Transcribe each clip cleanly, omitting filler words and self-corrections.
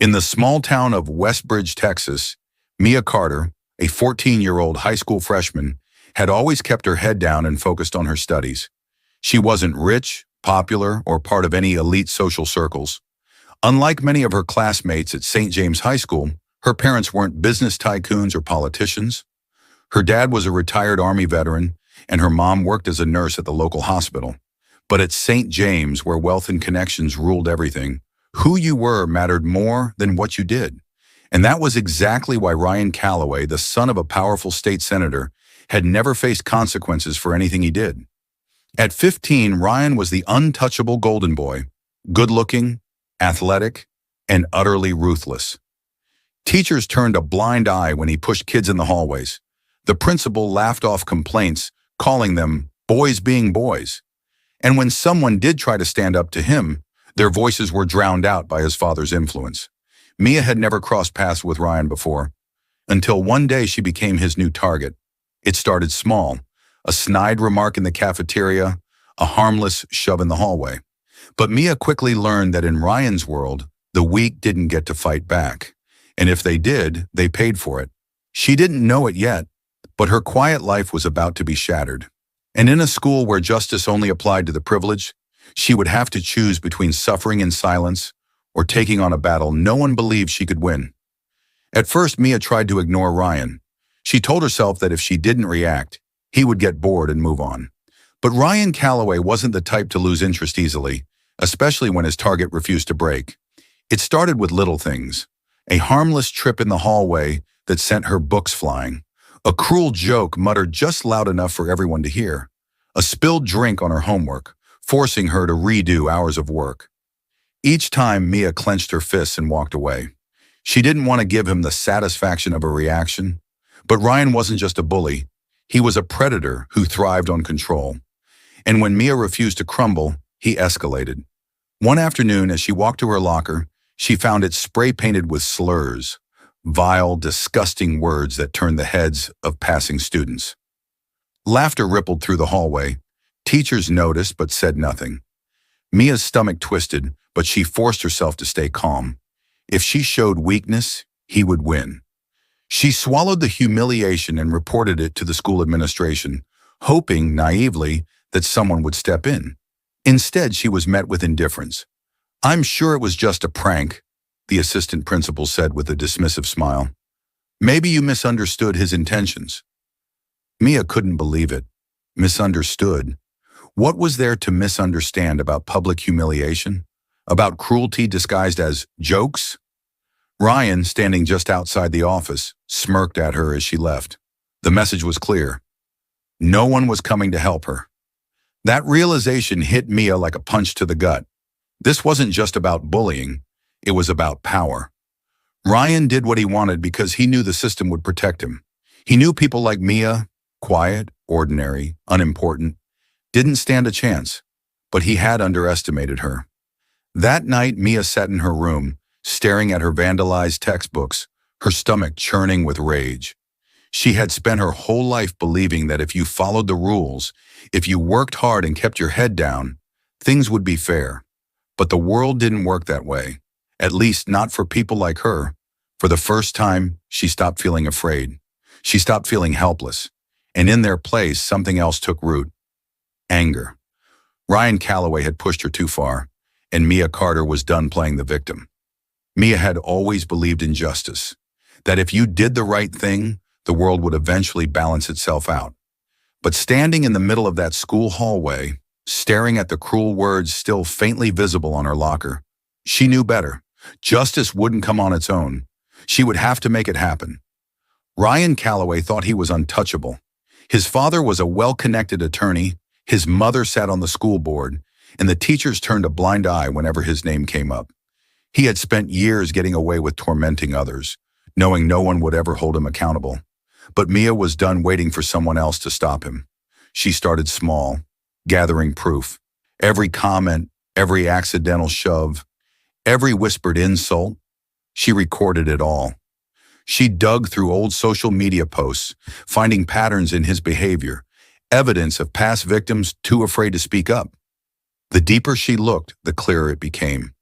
In the small town of Westbridge, Texas, Mia Carter, a 14-year-old high school freshman, had always kept her head down and focused on her studies. She wasn't rich, popular, or part of any elite social circles. Unlike many of her classmates at St. James High School, her parents weren't business tycoons or politicians. Her dad was a retired Army veteran, and her mom worked as a nurse at the local hospital. But at St. James, where wealth and connections ruled everything, who you were mattered more than what you did. And that was exactly why Ryan Calloway, the son of a powerful state senator, had never faced consequences for anything he did. At 15, Ryan was the untouchable golden boy, good-looking, athletic, and utterly ruthless. Teachers turned a blind eye when he pushed kids in the hallways. The principal laughed off complaints, calling them boys being boys. And when someone did try to stand up to him, their voices were drowned out by his father's influence. Mia had never crossed paths with Ryan before, until one day she became his new target. It started small, a snide remark in the cafeteria, a harmless shove in the hallway. But Mia quickly learned that in Ryan's world, the weak didn't get to fight back. And if they did, they paid for it. She didn't know it yet, but her quiet life was about to be shattered. And in a school where justice only applied to the privileged, she would have to choose between suffering in silence or taking on a battle no one believed she could win. At first, Mia tried to ignore Ryan. She told herself that if she didn't react, he would get bored and move on. But Ryan Calloway wasn't the type to lose interest easily, especially when his target refused to break. It started with little things. A harmless trip in the hallway that sent her books flying. A cruel joke muttered just loud enough for everyone to hear. A spilled drink on her homework, forcing her to redo hours of work. Each time, Mia clenched her fists and walked away. She didn't want to give him the satisfaction of a reaction. But Ryan wasn't just a bully. He was a predator who thrived on control. And when Mia refused to crumble, he escalated. One afternoon, as she walked to her locker, she found it spray-painted with slurs, vile, disgusting words that turned the heads of passing students. Laughter rippled through the hallway. Teachers noticed but said nothing. Mia's stomach twisted, but she forced herself to stay calm. If she showed weakness, he would win. She swallowed the humiliation and reported it to the school administration, hoping, naively, that someone would step in. Instead, she was met with indifference. "I'm sure it was just a prank," the assistant principal said with a dismissive smile. "Maybe you misunderstood his intentions." Mia couldn't believe it. Misunderstood? What was there to misunderstand about public humiliation? About cruelty disguised as jokes? Ryan, standing just outside the office, smirked at her as she left. The message was clear. No one was coming to help her. That realization hit Mia like a punch to the gut. This wasn't just about bullying, it was about power. Ryan did what he wanted because he knew the system would protect him. He knew people like Mia, quiet, ordinary, unimportant, didn't stand a chance, but he had underestimated her. That night, Mia sat in her room, staring at her vandalized textbooks, her stomach churning with rage. She had spent her whole life believing that if you followed the rules, if you worked hard and kept your head down, things would be fair. But the world didn't work that way, at least not for people like her. For the first time, she stopped feeling afraid. She stopped feeling helpless. And in their place, something else took root. Anger. Ryan Calloway had pushed her too far, and Mia Carter was done playing the victim. Mia had always believed in justice, that if you did the right thing, the world would eventually balance itself out. But standing in the middle of that school hallway, staring at the cruel words still faintly visible on her locker, she knew better. Justice wouldn't come on its own. She would have to make it happen. Ryan Calloway thought he was untouchable. His father was a well-connected attorney, his mother sat on the school board, and the teachers turned a blind eye whenever his name came up. He had spent years getting away with tormenting others, knowing no one would ever hold him accountable. But Mia was done waiting for someone else to stop him. She started small, gathering proof. Every comment, every accidental shove, every whispered insult, she recorded it all. She dug through old social media posts, finding patterns in his behavior, evidence of past victims too afraid to speak up. The deeper she looked, the clearer it became.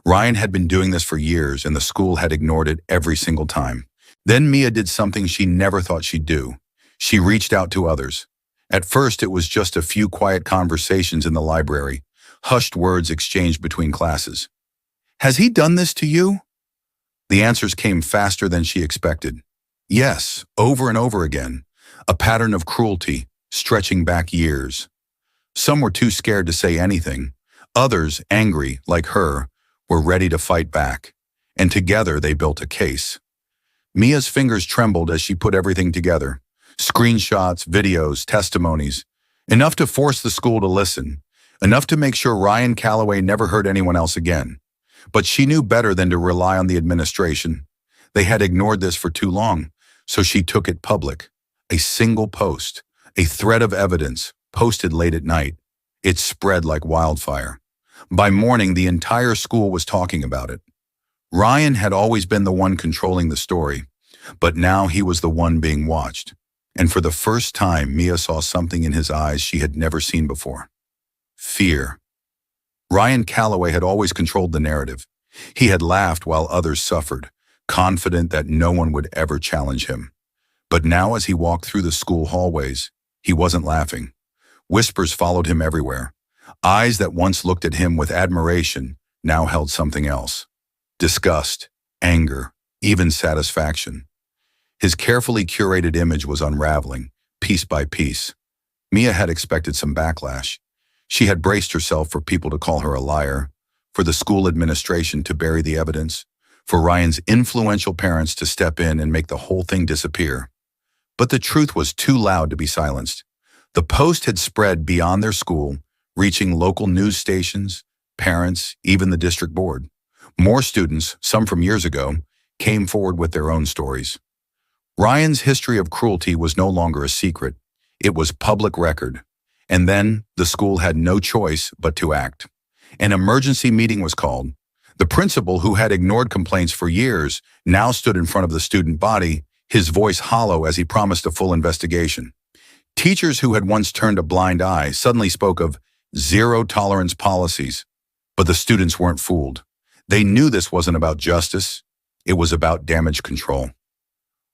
Ryan had been doing this for years, and the school had ignored it every single time. Then Mia did something she never thought she'd do. She reached out to others. At first, it was just a few quiet conversations in the library, hushed words exchanged between classes. "Has he done this to you?" The answers came faster than she expected. Yes, over and over again, a pattern of cruelty, stretching back years. Some were too scared to say anything. Others, angry, like her, were ready to fight back. And together they built a case. Mia's fingers trembled as she put everything together. Screenshots, videos, testimonies. Enough to force the school to listen. Enough to make sure Ryan Calloway never hurt anyone else again. But she knew better than to rely on the administration. They had ignored this for too long, so she took it public. A single post, a thread of evidence, posted late at night. It spread like wildfire. By morning, the entire school was talking about it. Ryan had always been the one controlling the story, but now he was the one being watched. And for the first time, Mia saw something in his eyes she had never seen before. Fear. Ryan Calloway had always controlled the narrative. He had laughed while others suffered, confident that no one would ever challenge him. But now as he walked through the school hallways, he wasn't laughing. Whispers followed him everywhere. Eyes that once looked at him with admiration now held something else. Disgust, anger, even satisfaction. His carefully curated image was unraveling, piece by piece. Mia had expected some backlash. She had braced herself for people to call her a liar, for the school administration to bury the evidence, for Ryan's influential parents to step in and make the whole thing disappear. But the truth was too loud to be silenced. The post had spread beyond their school, reaching local news stations, parents, even the district board. More students, some from years ago, came forward with their own stories. Ryan's history of cruelty was no longer a secret. It was public record. And then the school had no choice but to act. An emergency meeting was called. The principal, who had ignored complaints for years, now stood in front of the student body, his voice hollow as he promised a full investigation. Teachers who had once turned a blind eye suddenly spoke of zero-tolerance policies. But the students weren't fooled. They knew this wasn't about justice. It was about damage control.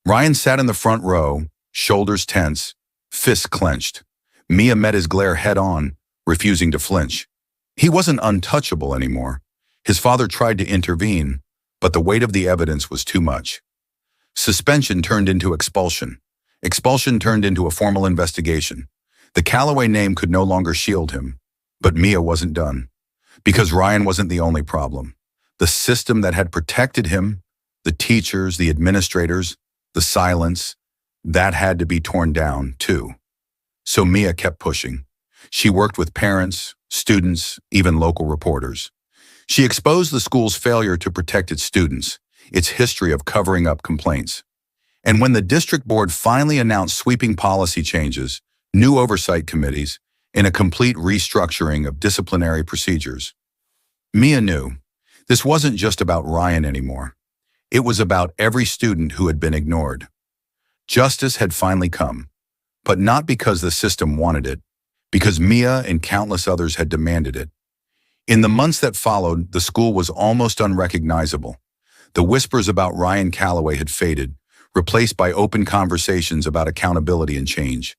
Ryan sat in the front row, shoulders tense, fists clenched. Mia met his glare head-on, refusing to flinch. He wasn't untouchable anymore. His father tried to intervene, but the weight of the evidence was too much. Suspension turned into expulsion. Expulsion turned into a formal investigation. The Calloway name could no longer shield him. But Mia wasn't done. Because Ryan wasn't the only problem. The system that had protected him, the teachers, the administrators, the silence, that had to be torn down too. So Mia kept pushing. She worked with parents, students, even local reporters. She exposed the school's failure to protect its students, its history of covering up complaints. And when the district board finally announced sweeping policy changes, new oversight committees, and a complete restructuring of disciplinary procedures, Mia knew this wasn't just about Ryan anymore. It was about every student who had been ignored. Justice had finally come, but not because the system wanted it, because Mia and countless others had demanded it. In the months that followed, the school was almost unrecognizable. The whispers about Ryan Calloway had faded, replaced by open conversations about accountability and change.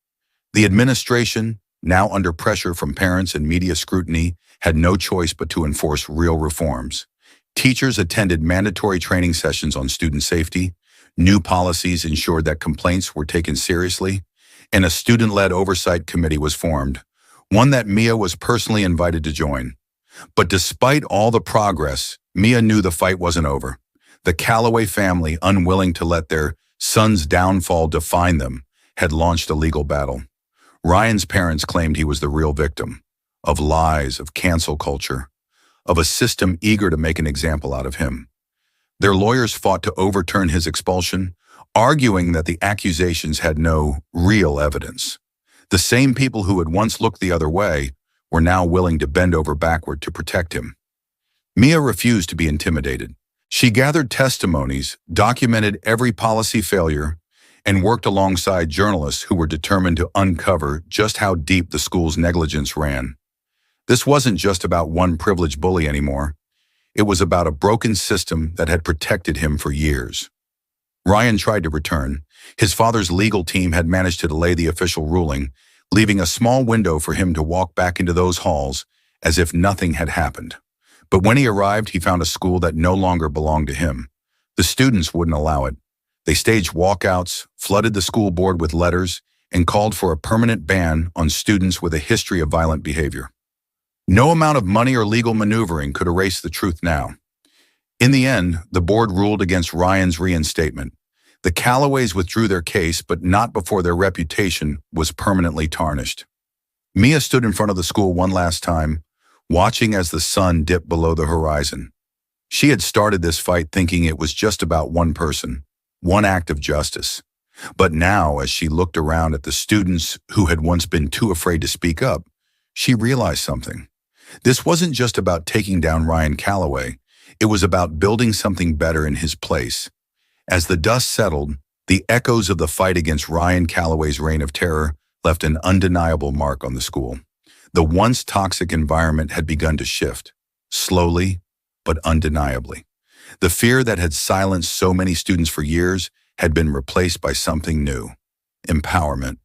The administration, now under pressure from parents and media scrutiny, had no choice but to enforce real reforms. Teachers attended mandatory training sessions on student safety, new policies ensured that complaints were taken seriously, and a student-led oversight committee was formed, one that Mia was personally invited to join. But despite all the progress, Mia knew the fight wasn't over. The Calloway family, unwilling to let their son's downfall define them, had launched a legal battle. Ryan's parents claimed he was the real victim of lies, of cancel culture, of a system eager to make an example out of him. Their lawyers fought to overturn his expulsion, arguing that the accusations had no real evidence. The same people who had once looked the other way were now willing to bend over backward to protect him. Mia refused to be intimidated. She gathered testimonies, documented every policy failure, and worked alongside journalists who were determined to uncover just how deep the school's negligence ran. This wasn't just about one privileged bully anymore. It was about a broken system that had protected him for years. Ryan tried to return. His father's legal team had managed to delay the official ruling, leaving a small window for him to walk back into those halls as if nothing had happened. But when he arrived, he found a school that no longer belonged to him. The students wouldn't allow it. They staged walkouts, flooded the school board with letters, and called for a permanent ban on students with a history of violent behavior. No amount of money or legal maneuvering could erase the truth now. In the end, the board ruled against Ryan's reinstatement. The Callaways withdrew their case, but not before their reputation was permanently tarnished. Mia stood in front of the school one last time, watching as the sun dipped below the horizon. She had started this fight thinking it was just about one person, one act of justice. But now, as she looked around at the students who had once been too afraid to speak up, she realized something. This wasn't just about taking down Ryan Callaway. It was about building something better in his place. As the dust settled, the echoes of the fight against Ryan Callaway's reign of terror left an undeniable mark on the school. The once toxic environment had begun to shift, slowly but undeniably. The fear that had silenced so many students for years had been replaced by something new: empowerment.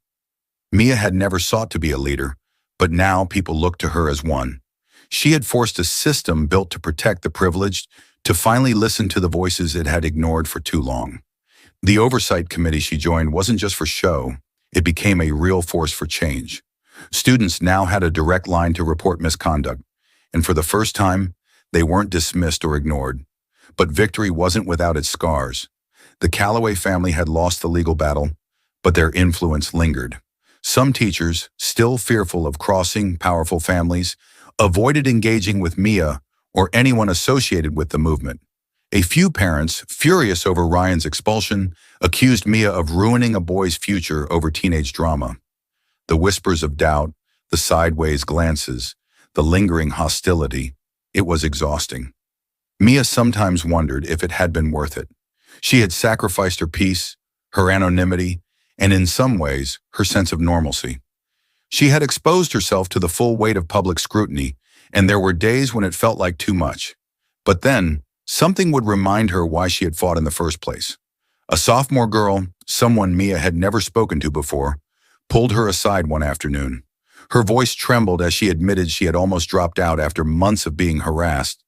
Mia had never sought to be a leader, but now people looked to her as one. She had forced a system built to protect the privileged to finally listen to the voices it had ignored for too long. The oversight committee she joined wasn't just for show, it became a real force for change. Students now had a direct line to report misconduct, and for the first time, they weren't dismissed or ignored. But victory wasn't without its scars. The Callaway family had lost the legal battle, but their influence lingered. Some teachers, still fearful of crossing powerful families, avoided engaging with Mia or anyone associated with the movement. A few parents, furious over Ryan's expulsion, accused Mia of ruining a boy's future over teenage drama. The whispers of doubt, the sideways glances, the lingering hostility, it was exhausting. Mia sometimes wondered if it had been worth it. She had sacrificed her peace, her anonymity, and in some ways, her sense of normalcy. She had exposed herself to the full weight of public scrutiny, and there were days when it felt like too much. But then, something would remind her why she had fought in the first place. A sophomore girl, someone Mia had never spoken to before, pulled her aside one afternoon. Her voice trembled as she admitted she had almost dropped out after months of being harassed.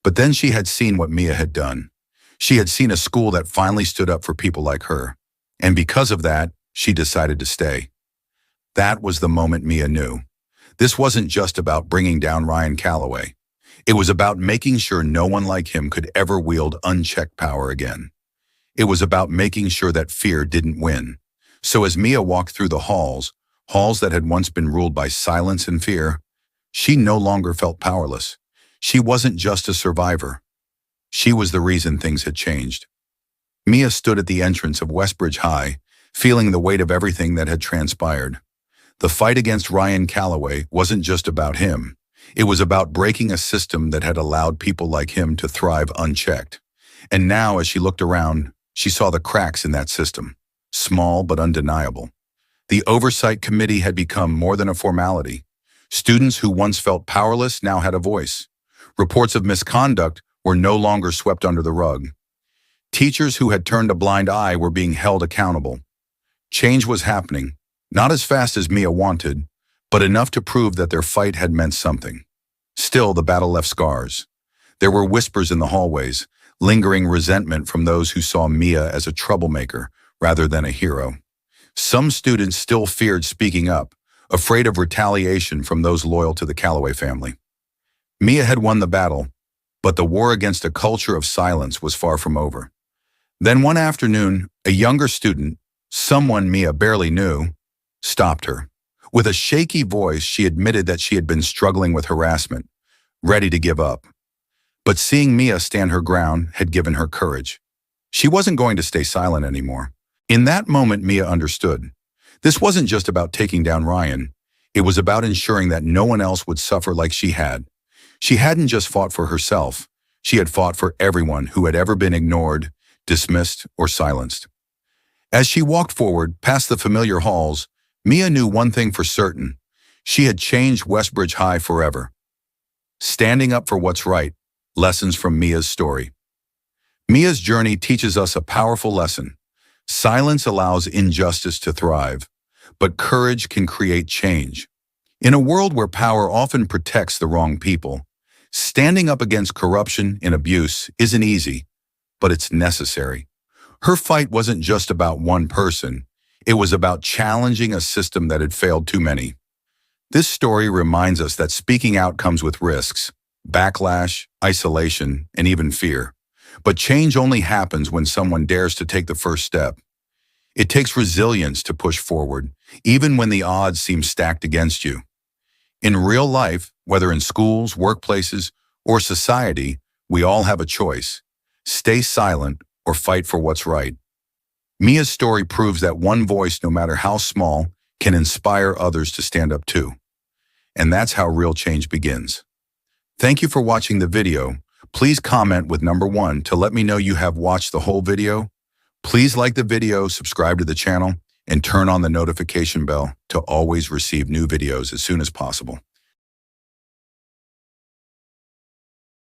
But then she had seen what Mia had done. She had seen a school that finally stood up for people like her. And because of that, she decided to stay. That was the moment Mia knew. This wasn't just about bringing down Ryan Callaway. It was about making sure no one like him could ever wield unchecked power again. It was about making sure that fear didn't win. So as Mia walked through the halls that had once been ruled by silence and fear, she no longer felt powerless. She wasn't just a survivor. She was the reason things had changed. Mia stood at the entrance of Westbridge High, feeling the weight of everything that had transpired. The fight against Ryan Callaway wasn't just about him. It was about breaking a system that had allowed people like him to thrive unchecked. And now, as she looked around, she saw the cracks in that system, small but undeniable. The oversight committee had become more than a formality. Students who once felt powerless now had a voice. Reports of misconduct were no longer swept under the rug. Teachers who had turned a blind eye were being held accountable. Change was happening, not as fast as Mia wanted, but enough to prove that their fight had meant something. Still, the battle left scars. There were whispers in the hallways, lingering resentment from those who saw Mia as a troublemaker rather than a hero. Some students still feared speaking up, afraid of retaliation from those loyal to the Callaway family. Mia had won the battle, but the war against a culture of silence was far from over. Then one afternoon, a younger student, someone Mia barely knew, stopped her. With a shaky voice, she admitted that she had been struggling with harassment, ready to give up. But seeing Mia stand her ground had given her courage. She wasn't going to stay silent anymore. In that moment, Mia understood. This wasn't just about taking down Ryan. It was about ensuring that no one else would suffer like she had. She hadn't just fought for herself. She had fought for everyone who had ever been ignored, dismissed, or silenced. As she walked forward, past the familiar halls, Mia knew one thing for certain. She had changed Westbridge High forever. Standing up for what's right, Lessons from Mia's story. Mia's journey teaches us a powerful lesson. Silence allows injustice to thrive, but courage can create change. In a world where power often protects the wrong people, standing up against corruption and abuse isn't easy, but it's necessary. Her fight wasn't just about one person. It was about challenging a system that had failed too many. This story reminds us that speaking out comes with risks, backlash, isolation, and even fear. But change only happens when someone dares to take the first step. It takes resilience to push forward, even when the odds seem stacked against you. In real life, whether in schools, workplaces, or society, we all have a choice. Stay silent or fight for what's right. Mia's story proves that one voice, no matter how small, can inspire others to stand up too. And that's how real change begins. Thank you for watching the video. Please comment with number 1 to let me know you have watched the whole video. Please like the video, subscribe to the channel, and turn on the notification bell to always receive new videos as soon as possible.